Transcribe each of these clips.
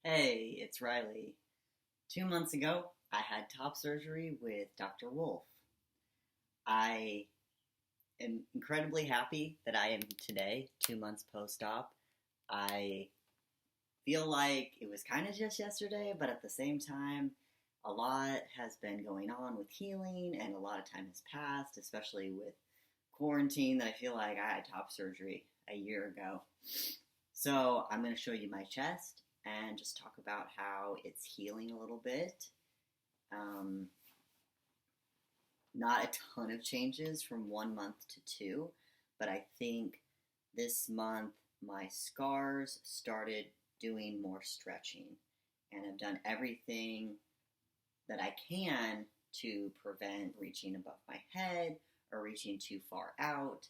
Hey, it's Riley. 2 months ago, I had top surgery with Dr. Wolf. I am incredibly happy that I am today, 2 months post op. I feel like it was kind of just yesterday, but at the same time, a lot has been going on with healing and a lot of time has passed, especially with quarantine. That I feel like I had top surgery a year ago. So I'm going to show you my chest and just talk about how it's healing a little bit. Um, Not a ton of changes from 1 month to two, but I think this month my scars started doing more stretching, and I've done everything that I can to prevent reaching above my head or reaching too far out.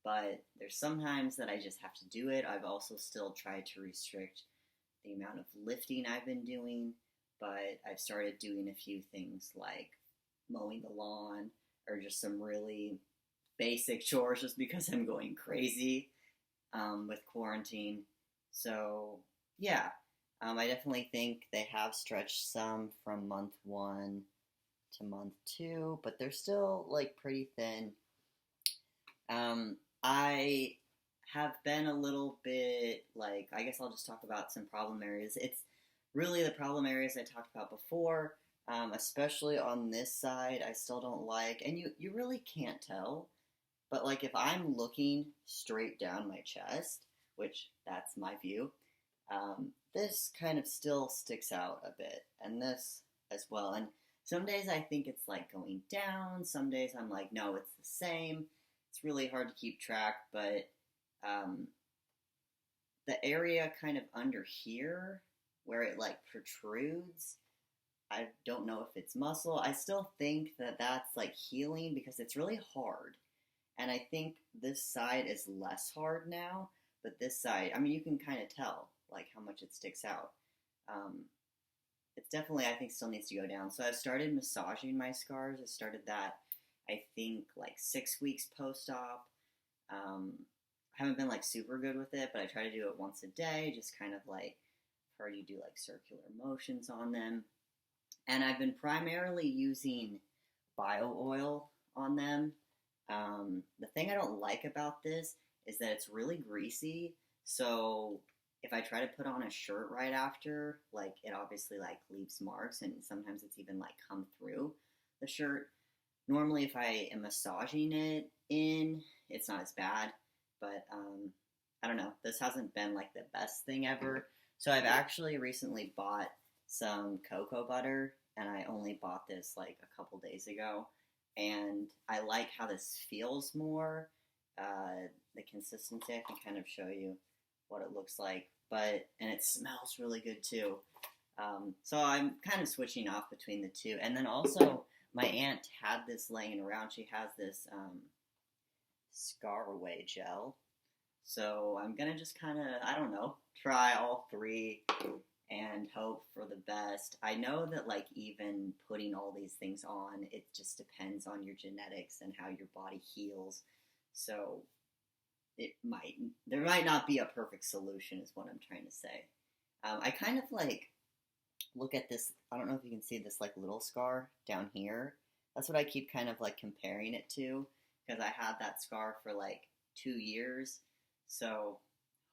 But there's sometimes that I just have to do it. I've also still tried to restrict the amount of lifting I've been doing, but I've started doing a few things like mowing the lawn or just some really basic chores just because I'm going crazy with quarantine. So, yeah, I definitely think they have stretched some from month one to month two, but they're still like pretty thin. I have been a little bit like, I guess I'll just talk about some problem areas. It's really the problem areas I talked about before, especially on this side. I still don't like, and you really can't tell, but like if I'm looking straight down my chest, which that's my view, this kind of still sticks out a bit, and this as well. And some days I think it's like going down, some days I'm like, no, it's the same. It's really hard to keep track, but um, the area kind of under here where it like protrudes, I don't know if it's muscle. I still think that that's like healing because it's really hard. And I think this side is less hard now, but this side, I mean, you can kind of tell like how much it sticks out. Um, it's definitely, I think, still needs to go down. So I've started massaging my scars. I started that, I think, like 6 weeks post op. I haven't been like super good with it, but I try to do it once a day, just kind of like heard you do like circular motions on them. And I've been primarily using bio oil on them. The thing I don't like about this is that it's really greasy. So if I try to put on a shirt right after, like it obviously like leaves marks, and sometimes it's even like come through the shirt. Normally, if I am massaging it in, it's not as bad. But I don't know. This hasn't been like the best thing ever. So I've actually recently bought some cocoa butter, and I only bought this like a couple days ago. And I like how this feels more. The consistency, I can kind of show you what it looks like. And it smells really good too. So I'm kind of switching off between the two. And then also, my aunt had this laying around. She has this Scarway gel. So I'm gonna just kind of, I don't know, try all three and hope for the best. I know that like even putting all these things on, it just depends on your genetics and how your body heals. So it might, there might not be a perfect solution, is what I'm trying to say. I kind of like look at this. I don't know if you can see this like little scar down here. That's what I keep kind of like comparing it to because I had that scar for like 2 years. So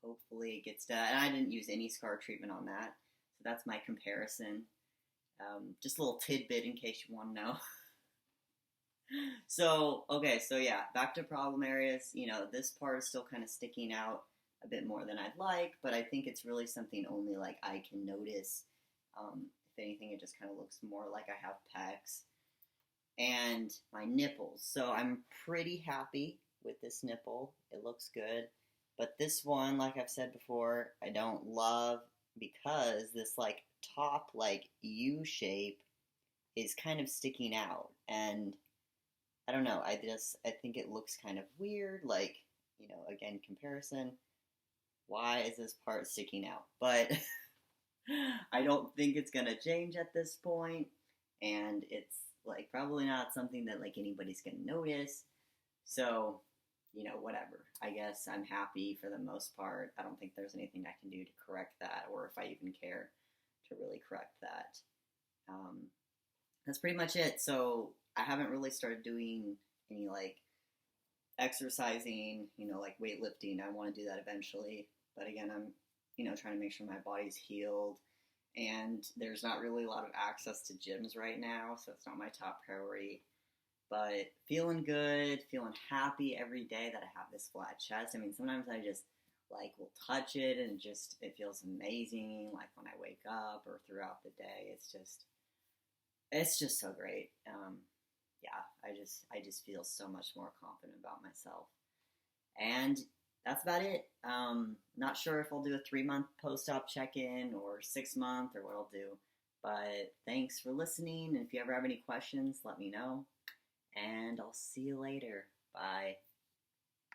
hopefully it gets done. And I didn't use any scar treatment on that. So that's my comparison. Just a little tidbit in case you want to know. So, okay, so yeah, back to problem areas. This part is still kind of sticking out a bit more than I'd like, but I think it's really something only like I can notice. If anything, it just kind of looks more like I have pecs. And my nipples. So I'm pretty happy with this nipple. It looks good. But this one, like I've said before, I don't love because this like top like U shape is kind of sticking out. And I don't know, I think it looks kind of weird, like, again, comparison. Why is this part sticking out? But I don't think it's gonna change at this point, and it's like probably not something that like anybody's gonna notice. So, whatever. I guess I'm happy for the most part. I don't think there's anything I can do to correct that, or if I even care. to really correct that. Um, that's pretty much it. So I haven't really started doing any like exercising, like weightlifting. I want to do that eventually. But again, I'm, trying to make sure my body's healed. And there's not really a lot of access to gyms right now, so it's not my top priority. But feeling good, feeling happy every day that I have this flat chest. I mean, sometimes I just like will touch it and it feels amazing. Like when I wake up or throughout the day, it's just so great. Yeah, I just feel so much more confident about myself. And that's about it. Not sure if I'll do a 3 month post-op check-in or 6 month or what I'll do. But thanks for listening. And if you ever have any questions, let me know. And I'll see you later. Bye.